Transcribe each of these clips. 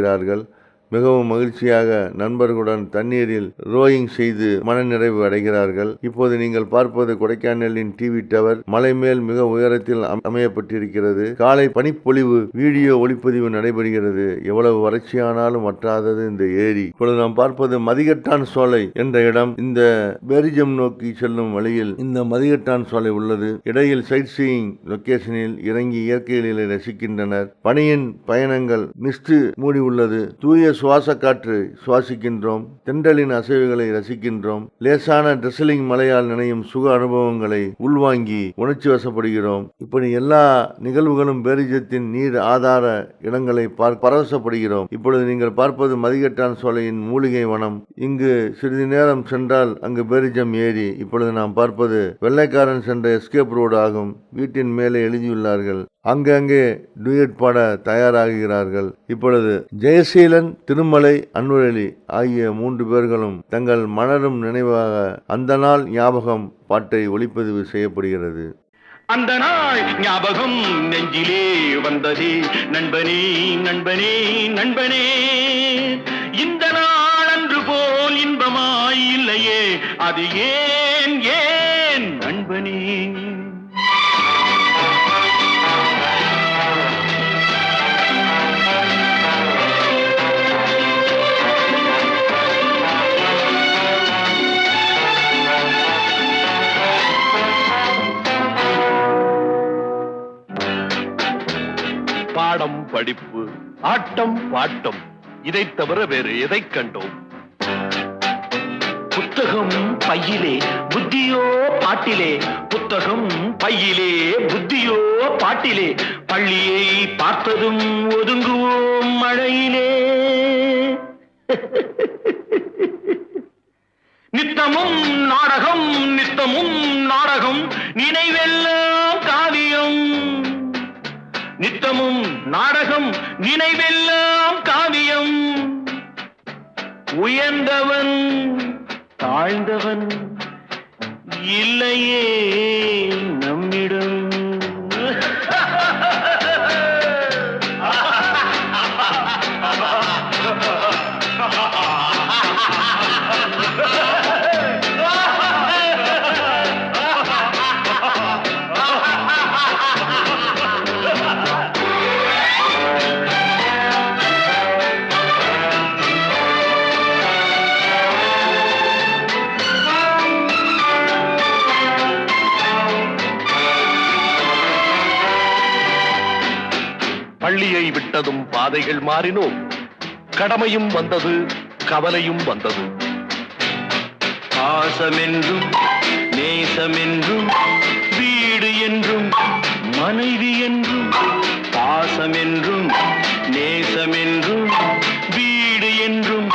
இருக்கிறார்கள். மிகவும் மகிழ்ச்சியாக நண்பர்களுடன் தண்ணீரில் ரோயிங் செய்து மனநிறைவு அடைகிறார்கள். இப்போது நீங்கள் பார்ப்பது கொடைக்கானலின் டிவி டவர். மலை மேல் மிக உயரத்தில் அமையப்பட்டிருக்கிறது. காலை பனிப்பொழிவு வீடியோ ஒளிப்பதிவு நடைபெறுகிறது. எவ்வளவு வறட்சியானாலும் வற்றாதது இந்த ஏரி. இப்பொழுது நாம் பார்ப்பது மதிகட்டான் சோலை என்ற இடம். இந்த பெல்ஜியம் நோக்கி செல்லும் வழியில் இந்த மதிகட்டான் சோலை உள்ளது. இடையில் சைட் சீயிங் லொகேஷனில் இறங்கி இயற்கையிலே ரசிக்கின்றனர். பனியின் பயணங்கள் மிஸ்ட் மூடி உள்ளது. தூய சுவாச காற்று சுவாசிக்கின்றோம். தென்றலின் அசைவுகளை ரசிக்கின்றோம். லேசான ட்ரெஸ்லிங் மலையால் நினையும் சுக அனுபவங்களை உள்வாங்கி உணர்ச்சி வசப்படுகிறோம். இப்படி எல்லா நிகழ்வுகளும் பெல்ஜியத்தின் நீர் ஆதார இடங்களை பரவசப்படுகிறோம். இப்பொழுது நீங்கள் பார்ப்பது மதிகட்டான் சோலையின் மூலிகை வனம். இங்கு சிறிது நேரம் சென்றால் அங்கு பெல்ஜியம் ஏரி. இப்பொழுது நாம் பார்ப்பது வெள்ளைக்காரன் சென்ற எஸ்கேப் ரோடு ஆகும். வீட்டின் மேலே எழுதியுள்ளார்கள். அங்கங்கே டூயட் பாட தயாராகிறார்கள். இப்பொழுது ஜெயசீலன், திருமலை, அன்வரளி ஆகிய 3 பேர்களும் தங்கள் மலரும் நினைவாக அந்த நாள் ஞாபகம் பாட்டை ஒளிப்பதிவு செய்யப்படுகிறது. அந்த நாள் ஞாபகம் நெஞ்சிலே வந்ததே நண்பனே நண்பனே நண்பனே, இந்த நாள் அன்று போல் இன்பமாய் இல்லையே, அது ஏன் ஏன் நண்பனே. பாடம் படிப்பு ஆட்டம் பாட்டம் இதை தவிர வேறு எதை கண்டோம்? புத்தகம் பையிலே புத்தியோ பாட்டிலே, புத்தகம் பையிலே புத்தியோ பாட்டிலே, பள்ளியை பார்த்ததும் ஒதுங்குவோம் மழையிலே. நித்தமும் நாடகம் நித்தமும் நாடகம், நினைவெல்லாம் காவியம். நித்தமும் நாடகம் நினைவெல்லாம் காவியம். உயர்ந்தவன் தாழ்ந்தவன் இல்லையே நம்மிடம். பள்ளியை விட்டதும் பாதைகள் மாறினோம். கடமையும் வந்தது, கவலையும் வந்தது. பாசமென்றும் நேசமென்றும் வீடு என்றும் மனைவி என்றும், பாசமென்றும் நேசமென்றும் வீடு என்றும்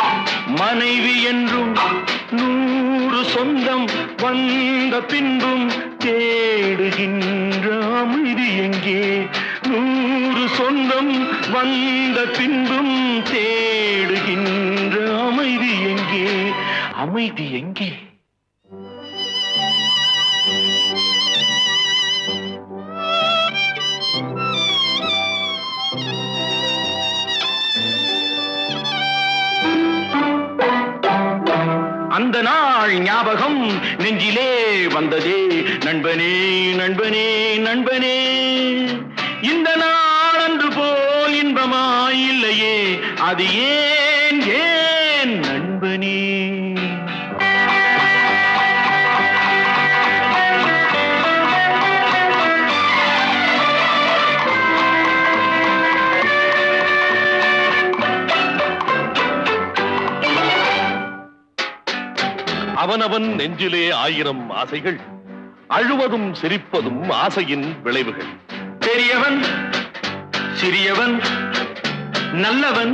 மனைவி என்றும், 100 சொந்தம் வந்த பின்பும் தேடுகின்ற அமைதி எங்கே? 100 சொந்தம் வந்த பின்பும் தேடுகின்ற அமைதி எங்கே? அமைதி எங்கே? அந்த நாள் ஞாபகம் நெஞ்சிலே வந்ததே நண்பனே நண்பனே நண்பனே, இந்த நாள் அன்று போல் இன்பமாய் இல்லையே, அது ஏன் ஏன் நண்பனே. அவனவன் நெஞ்சிலே 1000 ஆசைகள், அழுவதும் சிரிப்பதும் ஆசையின் விளைவுகள். பெரியவன் சிறியவன், நல்லவன்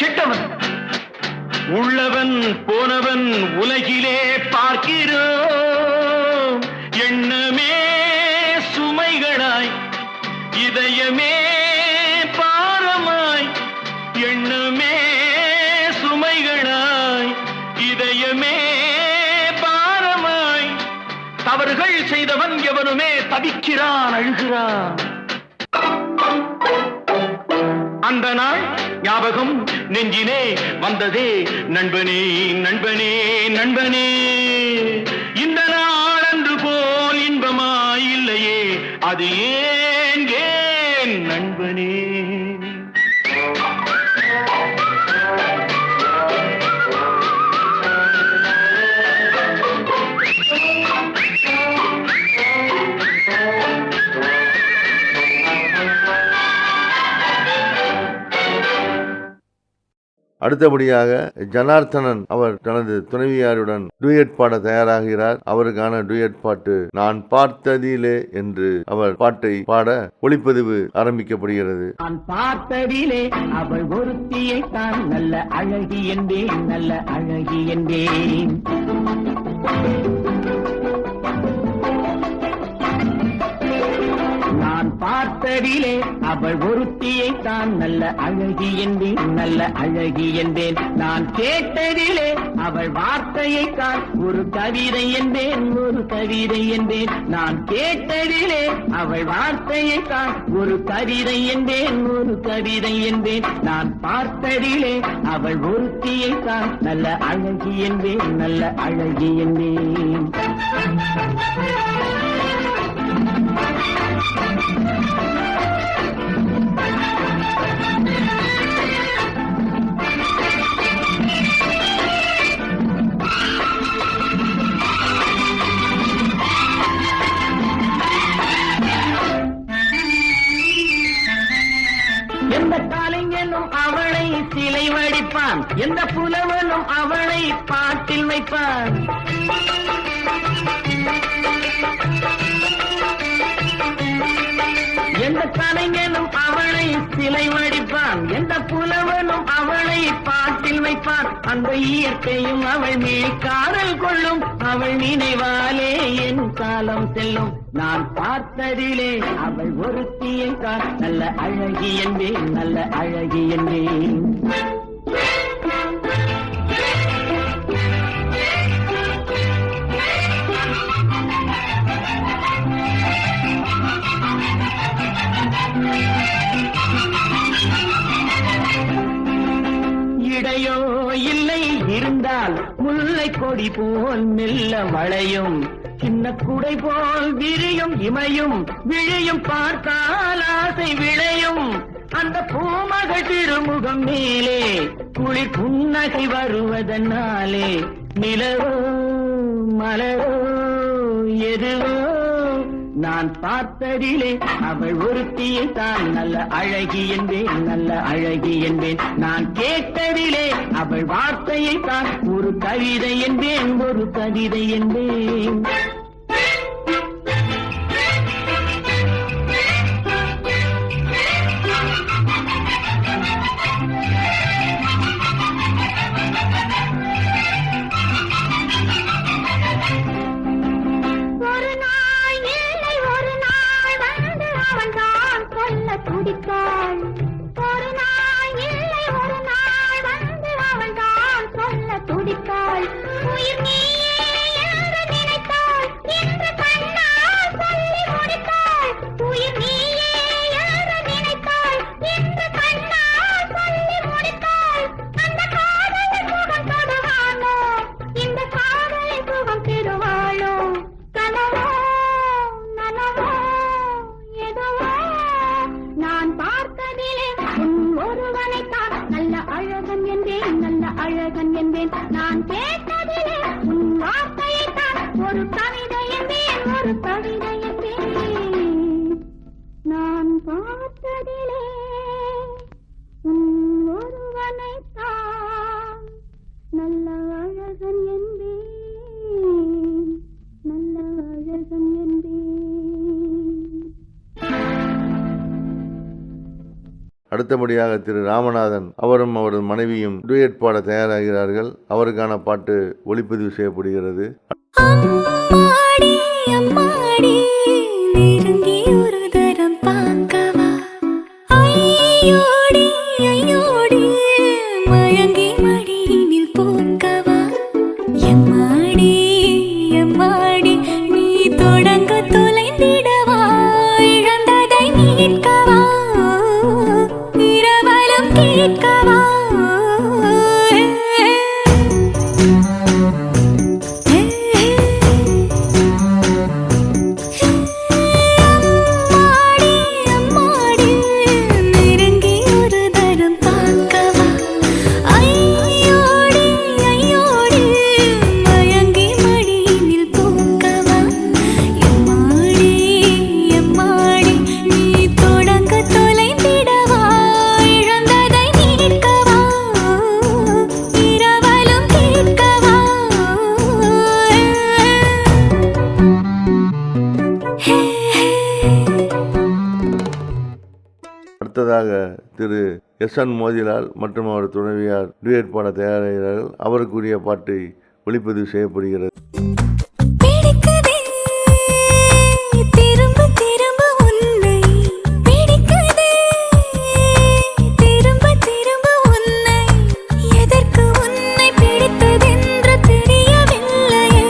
கெட்டவன், உள்ளவன் போனவன் உலகிலே பார்க்கிறோம். எண்ணமே சுமைகளாய், இதயமே பாரமாய், எண்ணமே சுமைகளாய், இதயமே பாரமாய், தவறுகள் செய்தவன் எவனுமே தவிக்கிறான், அழுகிறான். அந்த நாள் ஞாபகம் நெஞ்சிலே வந்ததே நண்பனே நண்பனே நண்பனே. இந்த நாள் அன்று போல் இன்பமாயில்லையே, அது ஏன் ஏன் நண்பனே. அடுத்தபடியாக ஜனார்த்தனன் அவர் தனது துணைவியாருடன் டூயட் பாட தயாராகிறார். அவருக்கான டூயட் பாட்டு நான் பார்த்ததிலே என்று அவர் பாட்டை பாட ஒளிப்பதிவு ஆரம்பிக்கப்படுகிறது. நான் பார்த்ததிலே அவள் ஒருத்தியை தான் நல்ல அழகி என்பேன், நல்ல அழகி என்பேன். நான் பார்த்ததிலே அவள் ஒருத்தியை தான் நல்ல அழகி என்பேன், நல்ல அழகி என்பேன். நான் கேட்டதிலே அவள் வார்த்தையை தான் ஒரு கவிதை என்பேன், ஒரு கவிதை என்பேன். நான் கேட்டதிலே அவள் வார்த்தையை தான் ஒரு கவிதை என்பேன், ஒரு கவிதை என்பேன். நான் பார்த்ததிலே அவள் ஒருத்தியை தான் நல்ல அழகி என்பேன், நல்ல அழகி என்பேன். எந்த கலைஞனும் அவளை சிலை வடிப்பான், எந்த புலவனும் அவளை பாட்டில் வைப்பான். எந்த கலைஞனும் அவளை சிலை வடிப்பான், எந்த புலவனும் அவளை பாட்டில் வைப்பான். அந்த இயற்கையும் அவள் மேல் காதல் கொள்ளும், அவள் நினைவாலே என் காலம் செல்லும். நான் பார்த்ததிலே அவள் ஒருத்தியை தான் நல்ல அழகி என்பேன், நல்ல அழகி என்பேன். இடையோ இல்லை இருந்தால் முல்லை கொடி போல் மெல்ல வளையும், சின்ன குடை போல் விரியும் இமையும் விழியும் பார்த்தால் ஆசை விளையும். அந்த பூமகள் திருமுகம் மேலே குளிர் புன்னகை வருவதனாலே நிலவோ மலரோ எதுவோ நான் பார்த்ததிலே அவள் ஒருத்தியை தான் நல்ல அழகி என்பேன், நல்ல அழகி என்பேன். நான் கேட்டதிலே அவள் வார்த்தையை தான் ஒரு கவிதை என்பேன், ஒரு கவிதை என்பேன். துடித்தாள் ஒரு நாள் இல்லை ஒரு நாள் வந்து அவள் தான் சொல்ல துடித்தாள். உயிர் நீயே என்று நினைத்தாள், இன்று கண்ணால் சொல்லி முடித்தாள். உயிர் நீயே என்று நினைத்தாள், இன்று கண்ணால் சொல்லி முடித்தாள். அந்த காதலின் சுகம் தருவாளோ, இந்த காதலின் சுகம் பெறுவாளோ. கனவோ நனவோ எதுவோ நான் பார்த்ததிலே உன் ஒருவனைத்தான் நல்ல அழகன் என்பேன், நல்ல அழகன் என்பேன். நான் கேட்டதிலே உன் வார்த்தையைத்தான் ஒரு கவிதை என்பேன், ஒரு கவிதை என்பேன். நான் பார்த்ததிலே உன் ஒருவனைத்தான் நல்ல அழகன் என்பேன், நல்ல அழகன் என்பேன். அடுத்தபடியாக திரு ராமநாதன் அவரும் அவரது மனைவியும் டூயட் பாட தயாராகிறார்கள். அவருக்கான பாட்டு ஒளிப்பதிவு செய்யப்படுகிறது. அம்மாடி அம்மாடி நெருங்கி ஒரு தரம் பார்க்கவா, ஐயோடி ஐயோடி மயங்கி மடியினில் பூக்கவா. எம்மாடி எம்மாடி நீ தொடங்க தொலைந்திடவா, இழந்ததை மீட்கவா. இரவல திரு எஸ்.என். மோதிலால் மற்றும் அவர் துணைவியார் டூயட் பாட தயாராகிறார்கள். அவருக்குரிய பாட்டை ஒளிப்பதிவு செய்யப்படுகிறது. பிடிக்குதே திரும்ப திரும்ப உன்னை பிடிக்குதே திரும்ப திரும்ப உன்னை எதற்கு உன்னை பிடித்ததென்று தெரியவில்லையே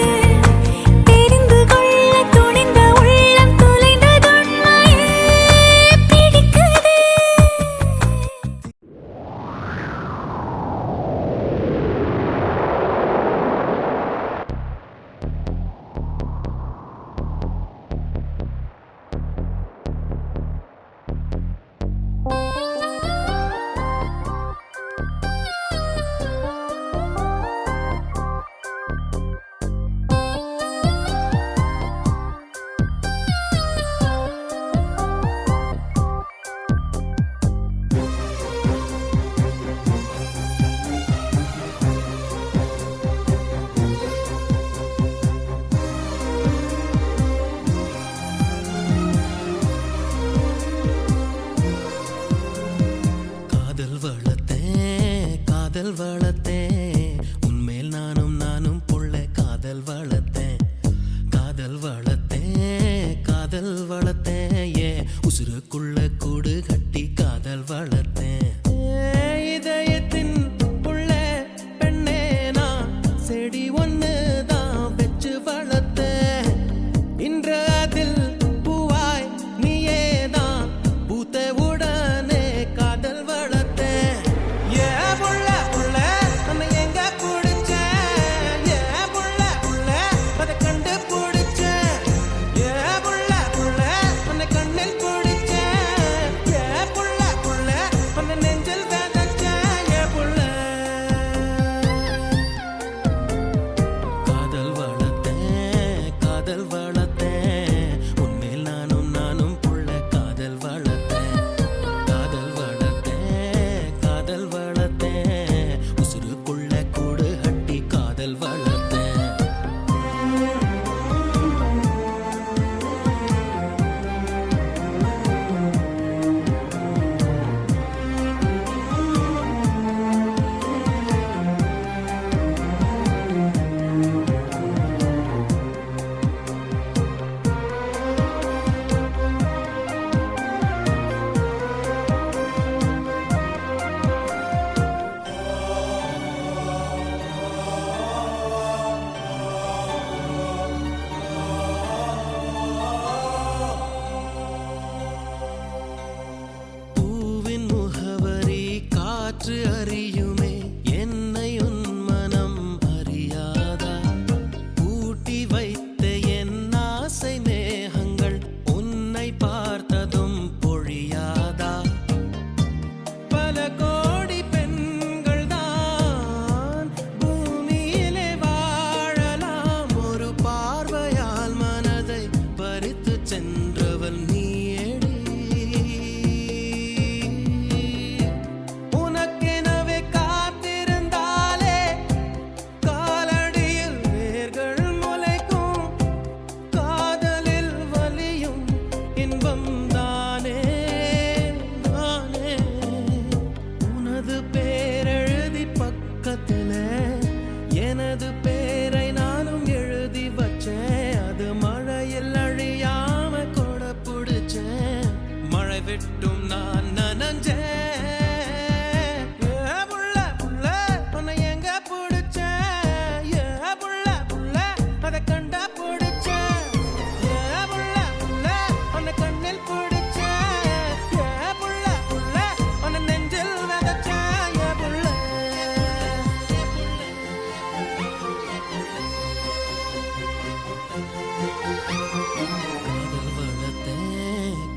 தெரிந்து கொள்ள துணிந்த உள்ளம் தொலைந்ததுண்மையே பிடிக்குதே. காதல் வளர்த்தேன் உன்மேல் நானும் புள்ள காதல் வளர்த்தேன் காதல் வளர்த்தேன் ஏன் உசுருக்குள்ள கூடு கட்டி காதல் வளர்த்தேன் இதயத்தின் புள்ள பெண்ணே நான் செடி ஒன்று தான் வச்சு வளர்த்தேன் இன்று அதில் பூவாய் நீயே தான் பூத்த உடனே காதல் வளர்த்தேன் புள்ள புள்ள நம்ம எங்க குடிச்சேன் புள்ள புள்ள அதை கண்டு பிடிச்சேன் புள்ள புள்ள உன்னை கண்ணில் பிடிச்சேன் புள்ள புள்ள உன்னை நெஞ்சில் விதைச்சேன் புள்ள காதல் வளர்த்தேன் உன்மேல் நானும் புள்ள காதல் வளர்த்தேன் உசுருக்குள்ள கூடு கட்டி காதல் வளர்த்தேன். பூவின் முகவரி காற்று அறியுமே என்னை உன் மனம் அறியாதா பூட்டி வைத்த என் ஆசை மேகங்கள் உன்னை பார்த்ததும் பொழியாதா பல கோடி பெண்கள் தான் பூமியிலே வாழலாம் ஒரு பார்வையால் மனதை பறித்து சென்றவள் நீயேடி உனக்கெனவே காத்திருந்தாலே காலடியில் வேர்கள் முளைக்கும் காதலில் வலியும் இன்பம் தானே உனது பேரெழுதி பக்கத்துல எனது பேரை நானும் எழுதி வச்சேன் அது மழையில் அழியாம கொட பிடிச்சேன் மழை விட்டும் நான் நனஞ்சேன் புள்ள புள்ள உன்னை எங்க பிடிச்சேன் புள்ள புள்ள அதை கண்டா பிடிச்சேன் புள்ள புள்ள உன்னை கண்ணில் பிடிச்சேன் புள்ள புள்ள உன்னை நெஞ்சில் விதைச்சேன் புள்ள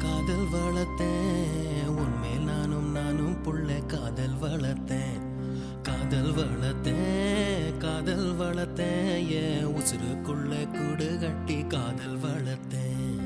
காதல் வளர்த்தேன் உன்மேல் நானும் புள்ள காதல் வளர்த்தேன் என் உசுருக்குள்ள கூடு கட்டி காதல் வளர்த்தேன்.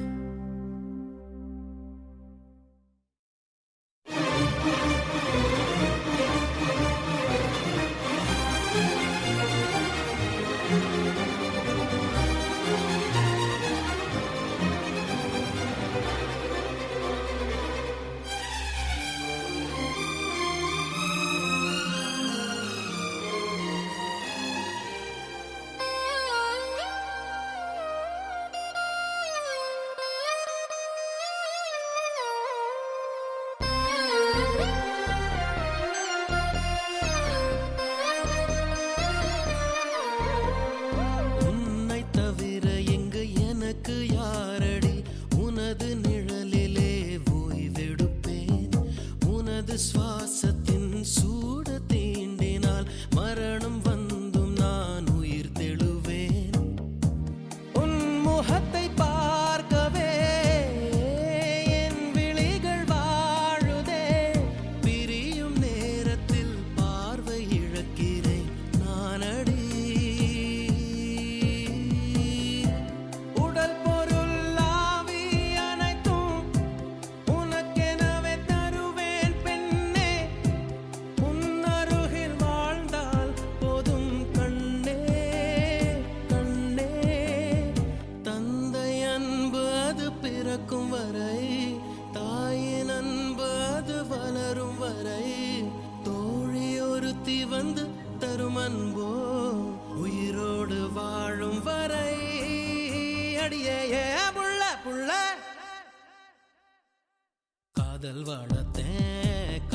சுத்தி வந்து தரும் அன்போ உயிரோடு வாழும் வரை அடியே புள்ள புள்ள காதல் வளர்த்தேன்